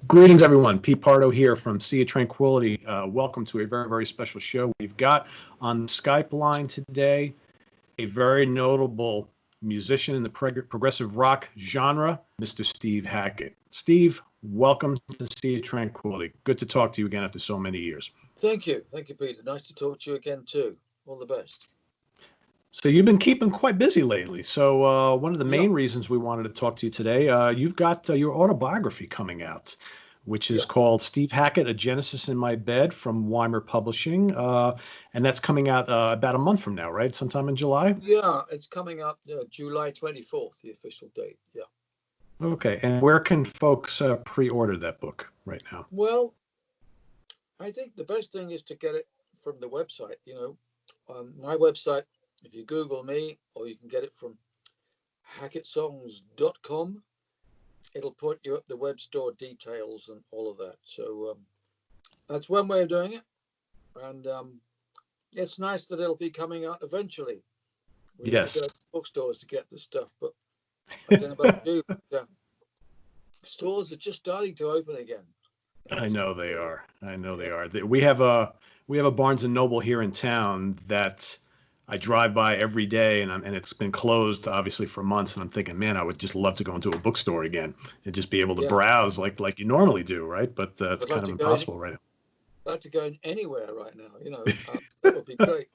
Greetings, everyone. Pete Pardo here from Sea of Tranquility. Welcome to a very, very special show. We've got on the Skype line today a very notable musician in the progressive rock genre, Mr. Steve Hackett. Steve, welcome to Sea of Tranquility. Good to talk to you again after so many years. Thank you, Peter. Nice to talk to you again too. All the best. So you've been keeping quite busy lately. So one of the main reasons we wanted to talk to you today, you've got your autobiography coming out, which is called Steve Hackett, A Genesis in My Bed from Weimer Publishing. And that's coming out about a month from now, right? Sometime in July? Yeah, it's coming up July 24th, the official date. Yeah. Okay. And where can folks pre-order that book right now? Well, I think the best thing is to get it from the website. On my website, if you Google me, or you can get it from hackettsongs.com, it'll put you up the web store details and all of that. So that's one way of doing it. And it's nice that it'll be coming out eventually. We have to go to bookstores to get the stuff, but I don't know about you. Stores are just starting to open again. I know they are. We have a Barnes and Noble here in town that I drive by every day, and it's been closed obviously for months. And I'm thinking, man, I would just love to go into a bookstore again and just be able to browse like you normally do, right? But it's kind of impossible right now. I'd like to go anywhere right now. That would be great.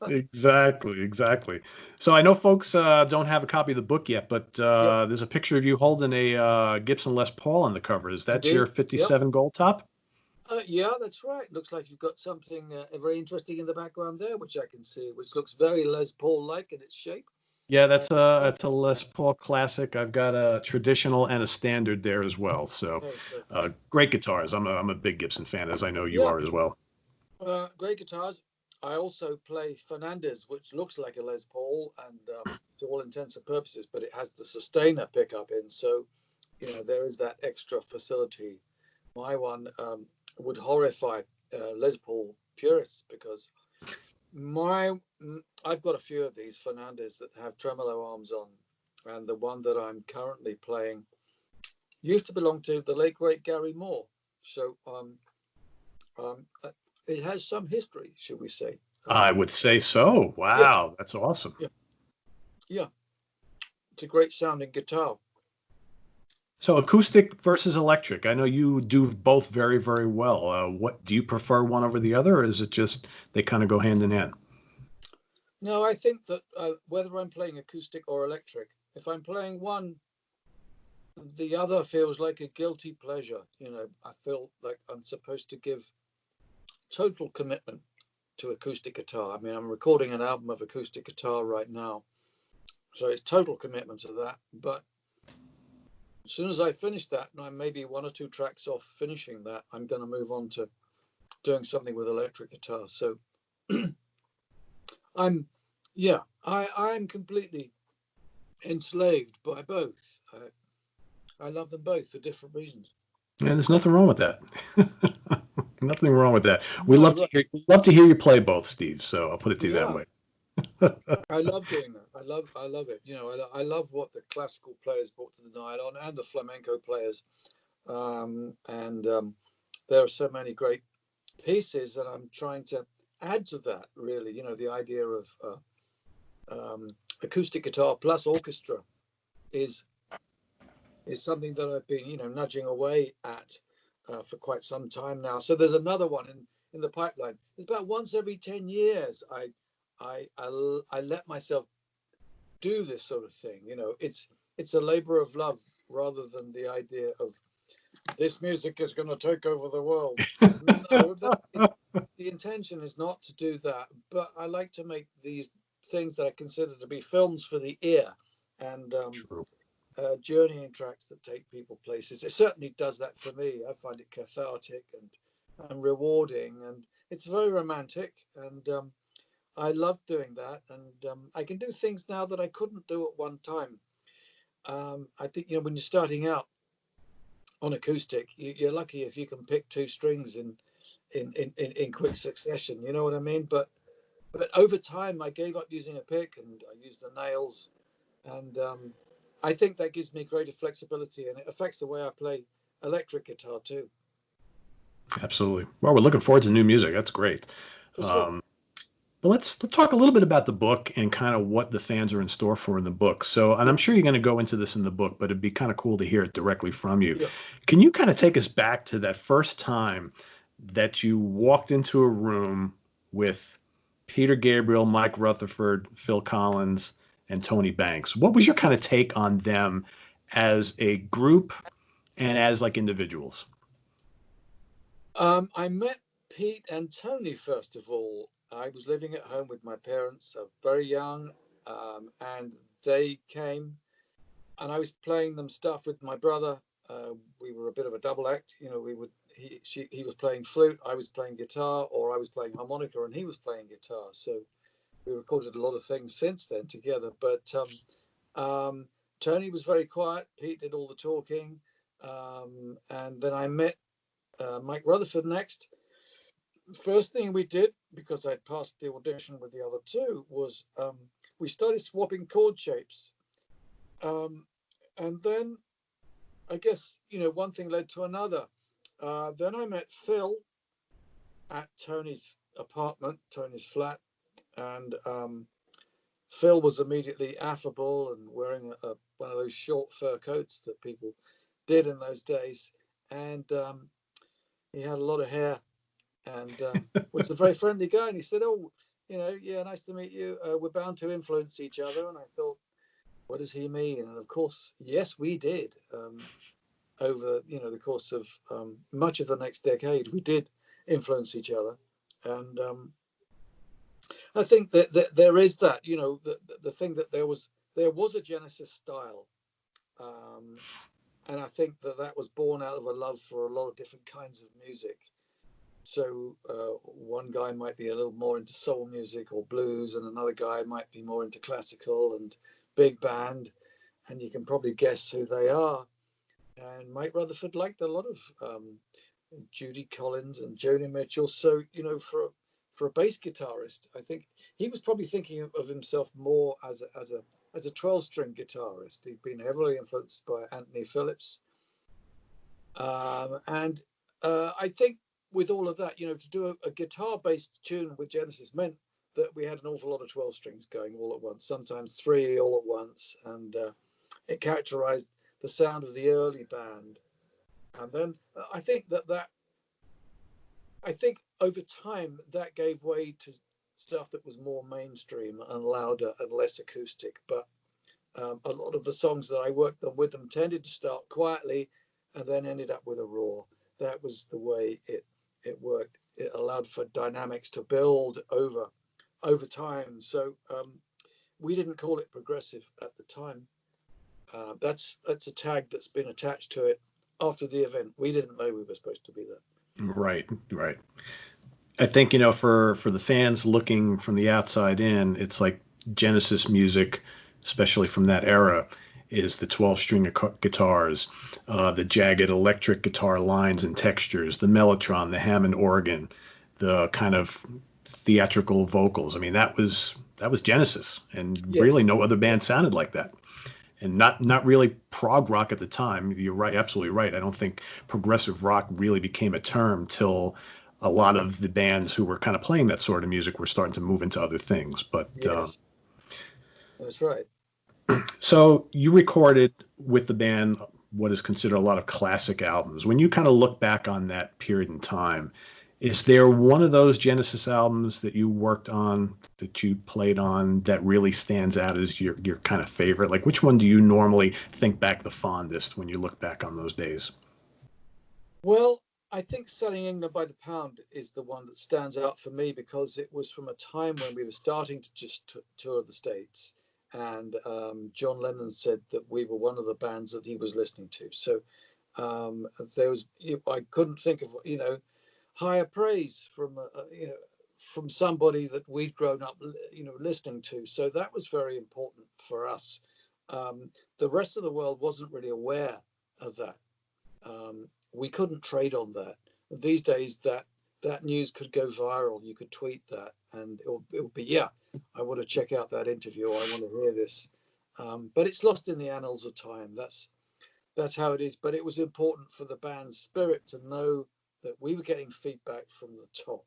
Exactly. So I know folks don't have a copy of the book yet, but there's a picture of you holding a Gibson Les Paul on the cover. Is that your 57 gold top? Yeah, that's right. Looks like you've got something very interesting in the background there, which I can see, which looks very Les Paul-like in its shape. Yeah, that's a Les Paul classic. I've got a traditional and a standard there as well. So great guitars. I'm a big Gibson fan, as I know you are as well. Great guitars. I also play Fernandez, which looks like a Les Paul, and to all intents and purposes, but it has the sustainer pickup in. So, there is that extra facility. My one would horrify Les Paul purists because I've got a few of these Fernandez that have tremolo arms on, and the one that I'm currently playing used to belong to the late great Gary Moore. So it has some history, should we say? I would say so. Wow, that's awesome. Yeah, it's a great sounding guitar. So acoustic versus electric. I know you do both very, very well. What do you prefer, one over the other, or is it just they kind of go hand in hand? No, I think that whether I'm playing acoustic or electric, if I'm playing one, the other feels like a guilty pleasure. I feel like I'm supposed to give total commitment to acoustic guitar. I mean, I'm recording an album of acoustic guitar right now, so it's total commitment to that. But as soon as I finish that, and I'm maybe one or two tracks off finishing that, I'm going to move on to doing something with electric guitar. So I'm completely enslaved by both. I love them both for different reasons. And there's nothing wrong with that. Nothing wrong with that. We love to hear you play both, Steve. So I'll put it to you that way. I love doing that. I love it. I love what the classical players brought to the nylon and the flamenco players. There are so many great pieces, and I'm trying to add to that. Really, the idea of acoustic guitar plus orchestra is something that I've been, nudging away at for quite some time now. So there's another one in the pipeline. It's about once every 10 years. I let myself do this sort of thing. It's a labor of love rather than the idea of this music is going to take over the world. No, the intention is not to do that. But I like to make these things that I consider to be films for the ear and journeying tracks that take people places. It certainly does that for me. I find it cathartic and rewarding, and it's very romantic. And I love doing that, and I can do things now that I couldn't do at one time. I think when you're starting out on acoustic, you're lucky if you can pick two strings in quick succession. You know what I mean? But over time, I gave up using a pick and I used the nails, and I think that gives me greater flexibility, and it affects the way I play electric guitar too. Absolutely. Well, we're looking forward to new music. That's great. For sure. But let's talk a little bit about the book and kind of what the fans are in store for in the book. So, and I'm Yeah. sure you're going to go into this in the book, but it'd be kind of cool to hear it directly from you. Yeah. Can you kind of take us back to that first time that you walked into a room with Peter Gabriel, Mike Rutherford, Phil Collins, and Tony Banks? What was your kind of take on them as a group and as like individuals? I met Pete and Tony first of all. I was living at home with my parents, very young, and they came, and I was playing them stuff with my brother. We were a bit of a double act, you know. He was playing flute, I was playing guitar, or I was playing harmonica, and he was playing guitar. So we recorded a lot of things since then together. But Tony was very quiet. Pete did all the talking, and then I met Mike Rutherford next. First thing we did, because I'd passed the audition with the other two, was we started swapping chord shapes. Um, and then I guess, one thing led to another. Then I met Phil at Tony's apartment, Tony's flat, and Phil was immediately affable and wearing one of those short fur coats that people did in those days. And he had a lot of hair and was a very friendly guy. And he said, "Oh, yeah, nice to meet you. We're bound to influence each other." And I thought, what does he mean? And of course, yes, we did. Over the course of much of the next decade, we did influence each other, and I think that there is that the thing that there was a Genesis style, um, and I think that was born out of a love for a lot of different kinds of music. So one guy might be a little more into soul music or blues, and another guy might be more into classical and big band, and you can probably guess who they are. And Mike Rutherford liked a lot of Judy Collins and Joni Mitchell. So for a bass guitarist, I think he was probably thinking of himself more as a 12-string guitarist. He'd been heavily influenced by Anthony Phillips, and I think with all of that, to do a guitar-based tune with Genesis meant that we had an awful lot of 12 strings going all at once, sometimes three all at once, and it characterized the sound of the early band. And then I think over time that gave way to stuff that was more mainstream and louder and less acoustic. But a lot of the songs that I worked on with them tended to start quietly and then ended up with a roar. That was the way it worked. It allowed for dynamics to build over time. So we didn't call it progressive at the time. That's a tag that's been attached to it after the event. We didn't know we were supposed to be that. Right, right. I think, for the fans looking from the outside in, it's like Genesis music, especially from that era, is the 12-string guitars, the jagged electric guitar lines and textures, the mellotron, the Hammond organ, the kind of theatrical vocals. I mean, that was Genesis, and really Yes. no other Yeah. band sounded like that. And not really prog rock at the time. You're right, absolutely right. I don't think progressive rock really became a term till a lot of the bands who were kind of playing that sort of music were starting to move into other things. But Yes. That's right. so you recorded with the band what is considered a lot of classic albums. When you kind of look back on that period in time, is there one of those Genesis albums that you worked on, that you played on, that really stands out as your kind of favorite? Like, which one do you normally think back the fondest when you look back on those days? Well, I think Selling England by the Pound is the one that stands out for me because it was from a time when we were starting to just tour the States. And John Lennon said that we were one of the bands that he was listening to. So um, I couldn't think of, higher praise from, from somebody that we'd grown up, listening to. So that was very important for us. The rest of the world wasn't really aware of that. We couldn't trade on that. These days, that news could go viral. You could tweet that, and it'll be, yeah, I want to check out that interview. I want to hear this. But it's lost in the annals of time. that's how it is. But it was important for the band's spirit to know that we were getting feedback from the top.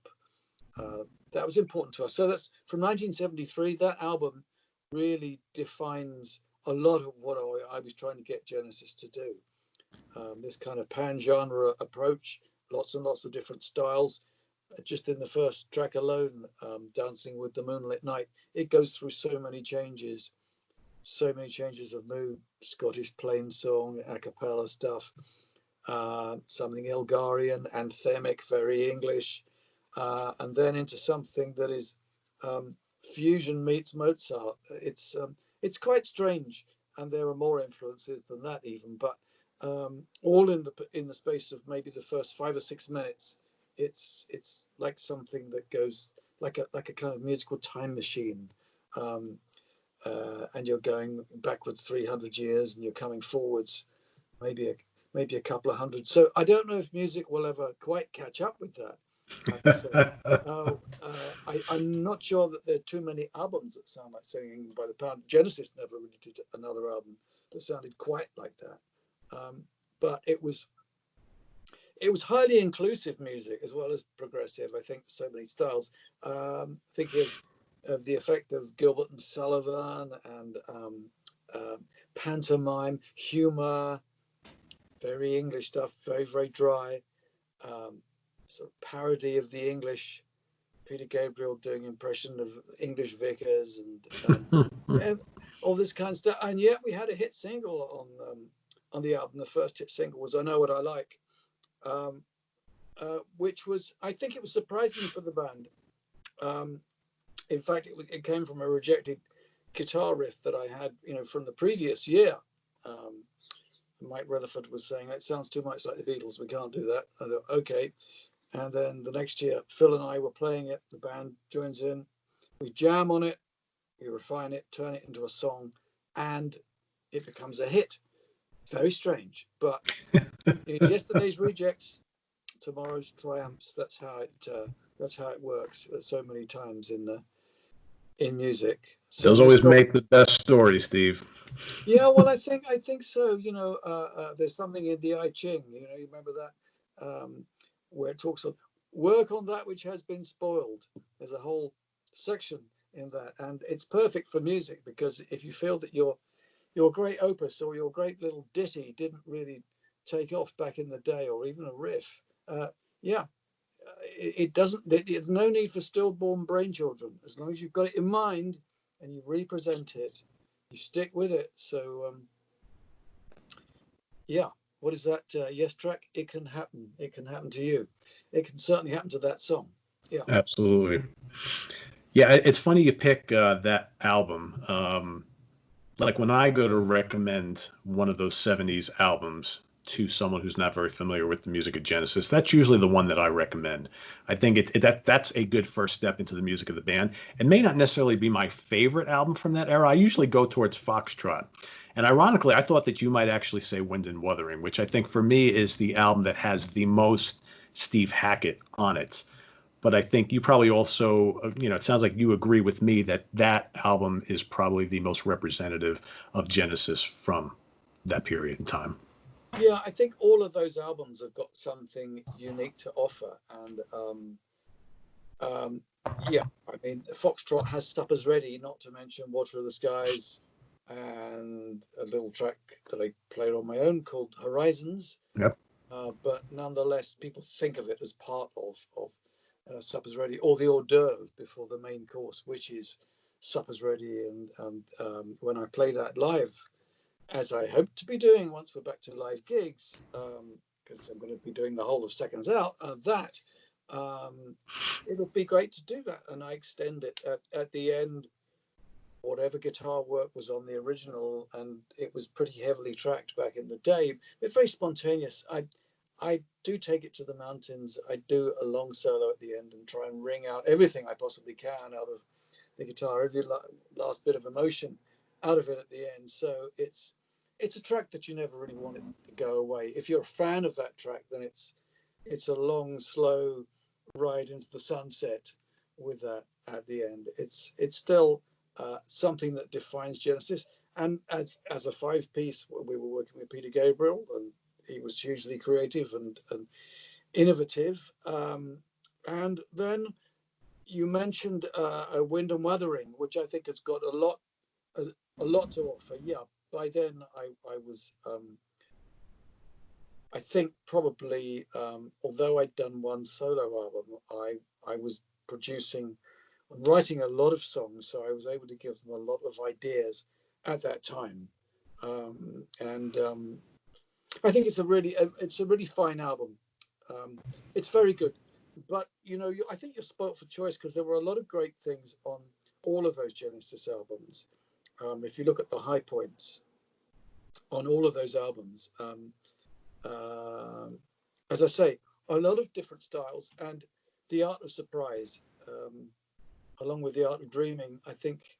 That was important to us. So that's from 1973. That album really defines a lot of what I was trying to get Genesis to do. This kind of pan-genre approach, lots and lots of different styles. Just in the first track alone, Dancing with the Moonlit Night, it goes through so many changes of mood, Scottish plain song, a cappella stuff, something Ilgarian, anthemic, very English, and then into something that is fusion meets Mozart. It's quite strange, and there are more influences than that even, but all in the space of maybe the first 5 or 6 minutes, it's like something that goes like a kind of musical time machine. And you're going backwards 300 years and you're coming forwards maybe a couple of hundred. So I don't know if music will ever quite catch up with that, I have to say. I'm not sure that there are too many albums that sound like Singing by the Pound. Genesis never really did another album that sounded quite like that. But it was highly inclusive music as well as progressive. I think so many styles. Thinking of the effect of Gilbert and Sullivan and pantomime, humor, very English stuff, very, very dry, sort of parody of the English, Peter Gabriel doing impression of English vicars and all this kind of stuff. And yet we had a hit single on the album. The first hit single was I Know What I Like, which was, I think it was surprising for the band. In fact, it came from a rejected guitar riff that I had, from the previous year. Mike Rutherford was saying, it sounds too much like the Beatles, we can't do that. I thought, okay. And then the next year, Phil and I were playing it, the band joins in, we jam on it, we refine it, turn it into a song, and it becomes a hit. Very strange, but yesterday's rejects, tomorrow's triumphs. That's how it works so many times in music. So Those always make the best stories, Steve. Yeah, well, I think so. There's something in the I Ching. You remember that, where it talks of work on that which has been spoiled. There's a whole section in that, and it's perfect for music, because if you feel that your great opus or your great little ditty didn't really take off back in the day, or even a riff, it doesn't. There's no need for stillborn brain children. As long as you've got it in mind and you represent it, you stick with it. So what is that Yes track? It can happen. It can happen to you. It can certainly happen to that song. Yeah, Absolutely. Yeah, it's funny you pick that album. Like when I go to recommend one of those 70s albums to someone who's not very familiar with the music of Genesis, that's usually the one that I recommend. I think that's a good first step into the music of the band. It may not necessarily be my favorite album from that era. I usually go towards Foxtrot. And ironically, I thought that you might actually say Wind and Wuthering, which I think for me is the album that has the most Steve Hackett on it. But I think you probably also, it sounds like you agree with me that that album is probably the most representative of Genesis from that period in time. yeah. I think all of those albums have got something unique to offer, and I mean, Foxtrot has Suppers Ready, not to mention Water of the Skies, and a little track that I played on my own called Horizons. Yep. But nonetheless, people think of it as part of Suppers Ready, or the hors d'oeuvre before the main course, which is Suppers Ready. And when I play that live, as I hope to be doing once we're back to live gigs, because I'm going to be doing the whole of Seconds Out, it'll be great to do that. And I extend it at the end, whatever guitar work was on the original, and it was pretty heavily tracked back in the day. It's very spontaneous. I do take it to the mountains. I do a long solo at the end and try and wring out everything I possibly can out of the guitar, every last bit of emotion out of it at the end. So it's a track that you never really want it to go away. If you're a fan of that track, then it's a long, slow ride into the sunset with that at the end. It's still something that defines Genesis. And as a 5-piece, we were working with Peter Gabriel, and he was hugely creative and innovative. And then you mentioned Wind and Wuthering, which I think has got a lot to offer. Yeah, by then I was, I think probably, although I'd done one solo album, I was producing and writing a lot of songs, so I was able to give them a lot of ideas at that time. And I think it's a really fine album. It's very good, but I think you're spoilt for choice because there were a lot of great things on all of those Genesis albums. If you look at the high points on all of those albums, uh, as I say, a lot of different styles, and the art of surprise, along with the art of dreaming. I think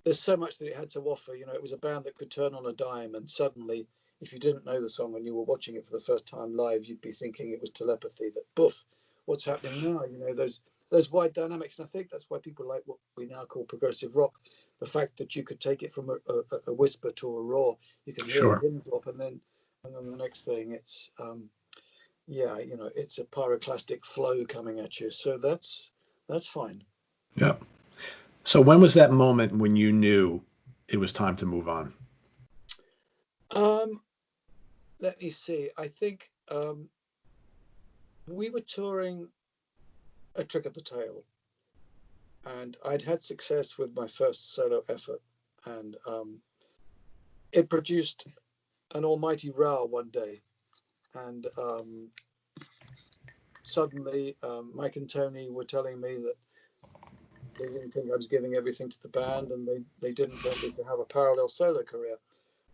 there's so much that it had to offer. It was a band that could turn on a dime, and suddenly, if you didn't know the song and you were watching it for the first time live, you'd be thinking it was telepathy. That boof, what's happening now? Those wide dynamics, and I think that's why people like what we now call progressive rock. The fact that you could take it from a whisper to a roar, you can hear a Sure. pin drop, and then the next thing, it's it's a pyroclastic flow coming at you. So that's fine. Yeah. So when was that moment when you knew it was time to move on? Um, Let me see. I think we were touring A Trick of the Tail, and I'd had success with my first solo effort, and it produced an almighty row one day, and suddenly Mike and Tony were telling me that they didn't think I was giving everything to the band, and they didn't want me to have a parallel solo career.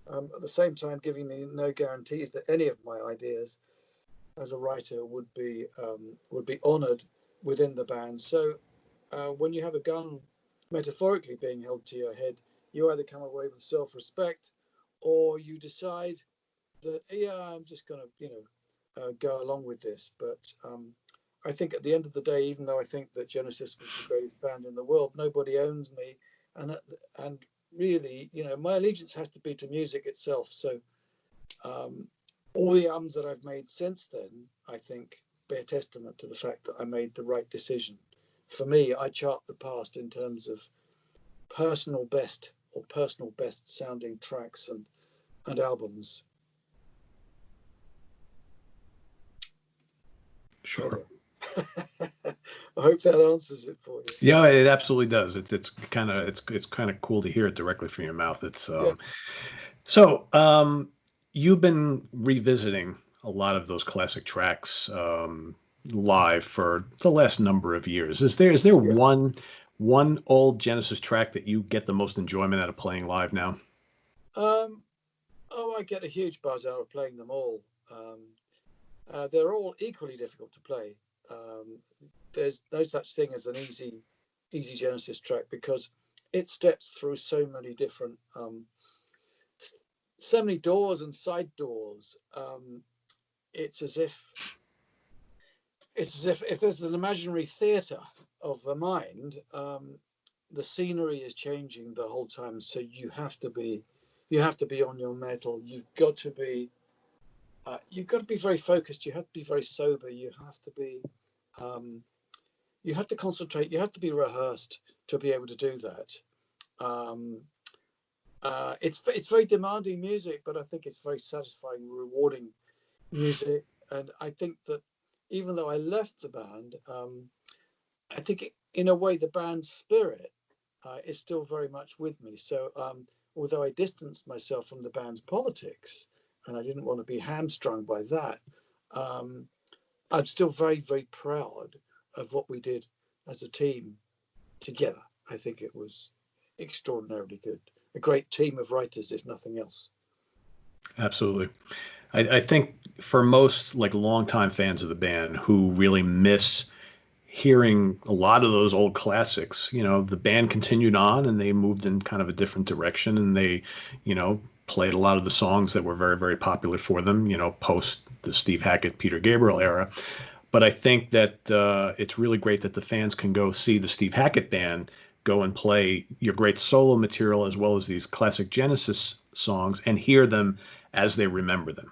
At the same time, giving me no guarantees that any of my ideas as a writer would be honoured within the band. So when you have a gun metaphorically being held to your head, you either come away with self-respect, or you decide that I'm just going to go along with this. But I think at the end of the day, even though I think that Genesis was the greatest band in the world, nobody owns me, and really, my allegiance has to be to music itself. So all the albums that I've made since then, I think, bear testament to the fact that I made the right decision. For me, I chart the past in terms of personal best or personal best sounding tracks and albums. Sure. I hope that answers it for you. Yeah, it absolutely does. It's kind of cool to hear it directly from your mouth. Yeah. So you've been revisiting a lot of those classic tracks live for the last number of years. Is there Yeah. one old Genesis track that you get the most enjoyment out of playing live now? I get a huge buzz out of playing them all. They're all equally difficult to play. There's no such thing as an easy Genesis track because it steps through so many doors and side doors. It's as if if there's an imaginary theatre of the mind, the scenery is changing the whole time. So you have to be on your mettle. You've got to be very focused. You have to be very sober. Um, you have to concentrate. You have to be rehearsed to be able to do that. Um, it's very demanding music, but I think it's very satisfying, rewarding music. And I think that even though I left the band, I think in a way the band's spirit is still very much with me. So although I distanced myself from the band's politics, and I didn't want to be hamstrung by that, um, I'm still very, very proud of what we did as a team together. I think it was extraordinarily good. A great team of writers, if nothing else. Absolutely. I think for most like longtime fans of the band who really miss hearing a lot of those old classics, the band continued on and they moved in kind of a different direction, and they, played a lot of the songs that were very, very popular for them, post the Steve Hackett, Peter Gabriel era. But I think that it's really great that the fans can go see the Steve Hackett band go and play your great solo material as well as these classic Genesis songs and hear them as they remember them.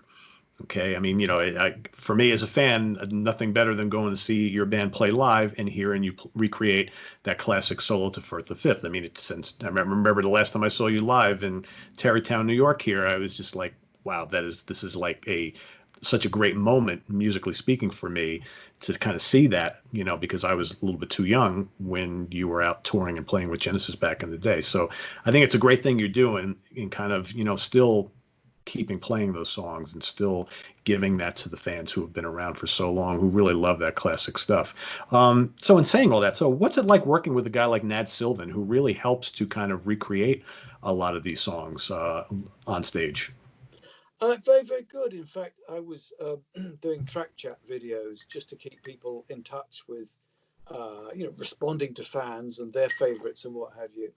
Okay, I mean, for me as a fan, nothing better than going to see your band play live and hearing you recreate that classic solo to Firth the Fifth. I mean, I remember the last time I saw you live in Tarrytown, New York. Here, I was just like, wow, this is like such a great moment, musically speaking, for me to kind of see that, because I was a little bit too young when you were out touring and playing with Genesis back in the day. So I think it's a great thing you're doing, and kind of, still keeping playing those songs and still giving that to the fans who have been around for so long, who really love that classic stuff. So in saying all that, so what's it like working with a guy like Nat Sylvan, who really helps to kind of recreate a lot of these songs on stage? Very, very good. In fact, I was doing track chat videos just to keep people in touch with, responding to fans and their favorites and what have you.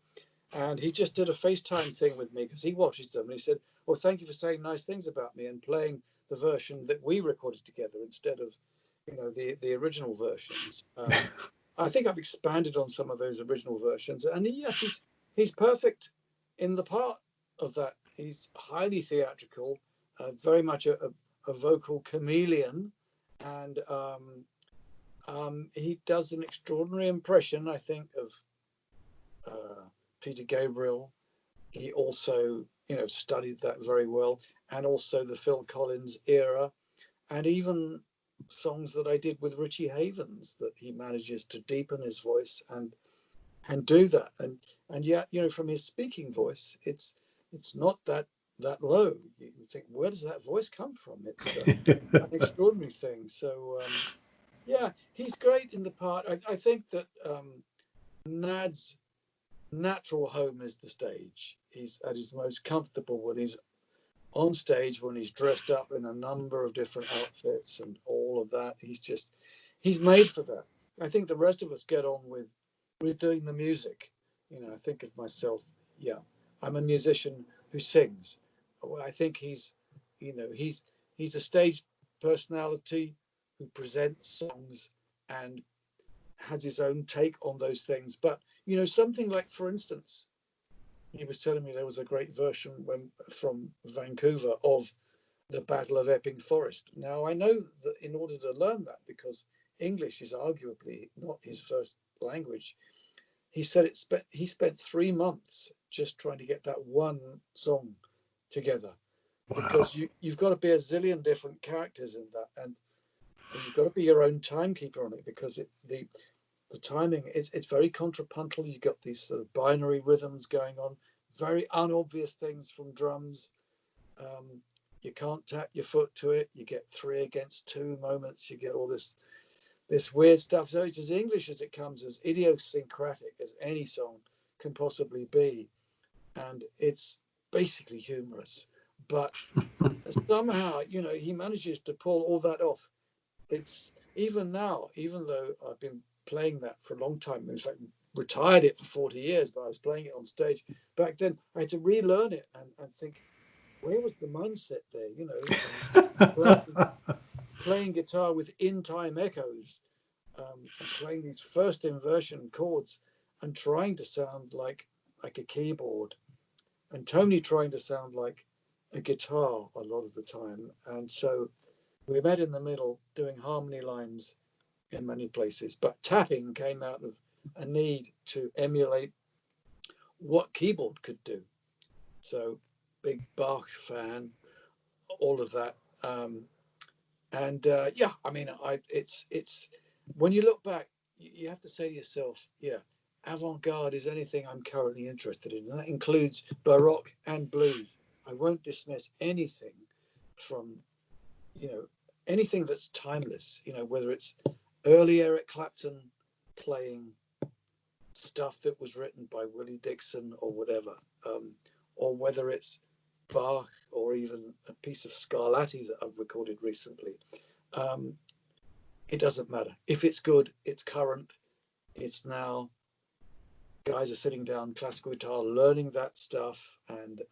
And he just did a FaceTime thing with me because he watches them. And he said, "Well, thank you for saying nice things about me and playing the version that we recorded together instead of, the original versions." I think I've expanded on some of those original versions. And yes, he's perfect in the part of that. He's highly theatrical, very much a vocal chameleon, and he does an extraordinary impression, I think, of Peter Gabriel. He also, studied that very well, and also the Phil Collins era, and even songs that I did with Richie Havens, that he manages to deepen his voice and do that, and yet, from his speaking voice, it's not that low. You think, where does that voice come from? It's an extraordinary thing. So yeah, he's great in the part. I think that Nad's natural home is the stage. He's at his most comfortable when he's on stage, when he's dressed up in a number of different outfits and all of that. He's made for that. I think the rest of us get on with doing the music. I think of myself, yeah, I'm a musician who sings. I think he's a stage personality who presents songs and has his own take on those things. But something like, for instance, he was telling me there was a great version from Vancouver of the Battle of Epping Forest. Now, I know that in order to learn that, because English is arguably not his first language, he said he spent 3 months just trying to get that one song together. Wow. Because you've got to be a zillion different characters in that, and you've got to be your own timekeeper on it, because the timing, it's very contrapuntal. You've got these sort of binary rhythms going on, very unobvious things from drums. You can't tap your foot to it. You get 3 against 2 moments. You get all this weird stuff. So it's as English as it comes, as idiosyncratic as any song can possibly be. And it's basically humorous. But somehow, he manages to pull all that off. It's even now, even though I've been playing that for a long time, in fact, retired it for 40 years, but I was playing it on stage back then, I had to relearn it and think, where was the mindset there? Playing guitar with in-time echoes, and playing these first inversion chords and trying to sound like a keyboard, and Tony trying to sound like a guitar a lot of the time. And so we met in the middle doing harmony lines in many places, but tapping came out of a need to emulate what keyboard could do. So big Bach fan, all of that. Yeah, I mean, it's when you look back, you have to say to yourself, yeah, avant-garde is anything I'm currently interested in, and that includes Baroque and blues. I won't dismiss anything from, anything that's timeless, whether it's early Eric Clapton playing stuff that was written by Willie Dixon or whatever, or whether it's Bach or even a piece of Scarlatti that I've recorded recently. It doesn't matter. If it's good, it's current, it's now. Guys are sitting down classical guitar, learning that stuff, and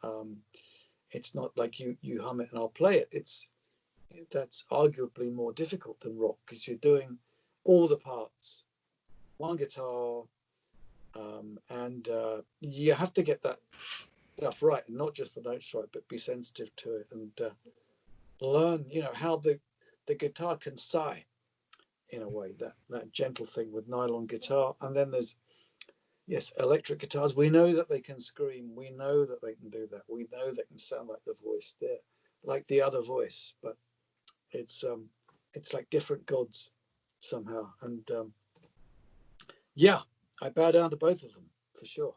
it's not like you hum it and I'll play it. That's arguably more difficult than rock, because you're doing all the parts, one guitar, And you have to get that stuff right, and not just the notes right, but be sensitive to it and learn, how the guitar can sigh in a way, that gentle thing with nylon guitar. And then there's, yes, electric guitars. We know that they can scream. We know that they can do that. We know they can sound like the voice. They're like the other voice, but it's like different gods somehow. And yeah, I bow down to both of them for sure.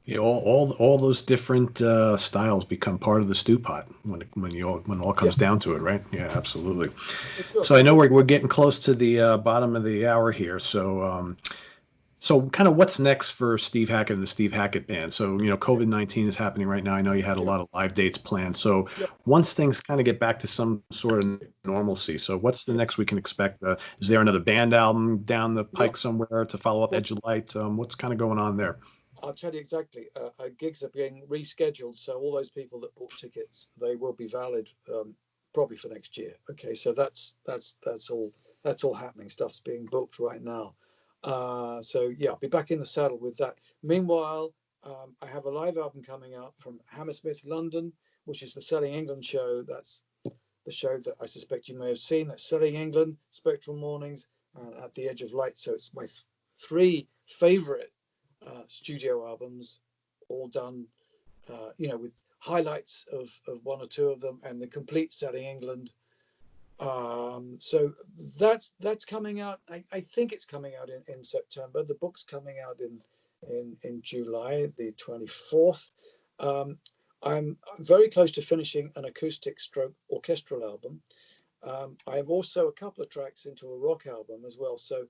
Yeah, all those different styles become part of the stew pot when it all Yeah, comes down to it, right? Yeah, absolutely. for sure. So I know we're getting close to the bottom of the hour here. So kind of what's next for Steve Hackett and the Steve Hackett Band? So, COVID-19 is happening right now. I know you had a Yeah, lot of live dates planned. So yeah, once things kind of get back to some sort of normalcy, so what's the yeah, next we can expect? Is there another band album down the yeah. pike somewhere to follow up Well, Edge of Light? What's kind of going on there? I'll tell you exactly. Gigs are being rescheduled, so all those people that bought tickets, they will be valid probably for next year. Okay, so that's all happening. Stuff's being booked right now. So yeah, I'll be back in the saddle with that. Meanwhile, I have a live album coming out from Hammersmith, London, which is the Selling England show. That's the show that I suspect you may have seen. That's Selling England, Spectral Mornings, and At the Edge of Light. So it's my three favorite studio albums, all done, with highlights of one or two of them, and the complete Selling England. So that's coming out. I think it's coming out in September. The book's coming out in July the 24th. I'm very close to finishing an acoustic stroke orchestral album. I have also a couple of tracks into a rock album as well. So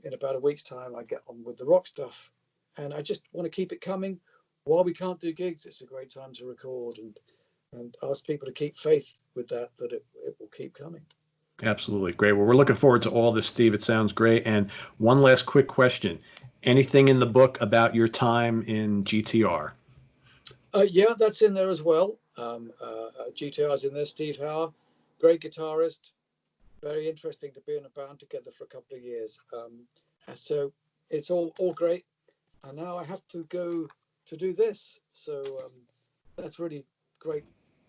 in about a week's time, I get on with the rock stuff, and I just want to keep it coming. While we can't do gigs, it's a great time to record and ask people to keep faith with that it will keep coming. Absolutely. Great. Well, we're looking forward to all this, Steve. It sounds great. And one last quick question. Anything in the book about your time in GTR? Yeah, that's in there as well. GTR's in there. Steve Howe, great guitarist. Very interesting to be in a band together for a couple of years. And so it's all great. And now I have to go to do this. So that's really great.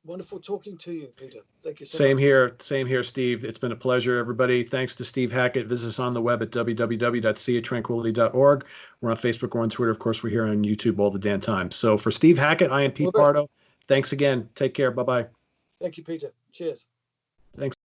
Wonderful talking to you, Peter. Thank you so Same much. here. Same here, Steve. It's been a pleasure, everybody. Thanks to Steve Hackett. Visit us on the web at www.seatranquility.org. We're on Facebook. We're on Twitter. Of course, we're here on YouTube all the damn time. So for Steve Hackett, I am All Pete the best. Pardo. Thanks again. Take care. Bye-bye. Thank you, Peter. Cheers. Thanks.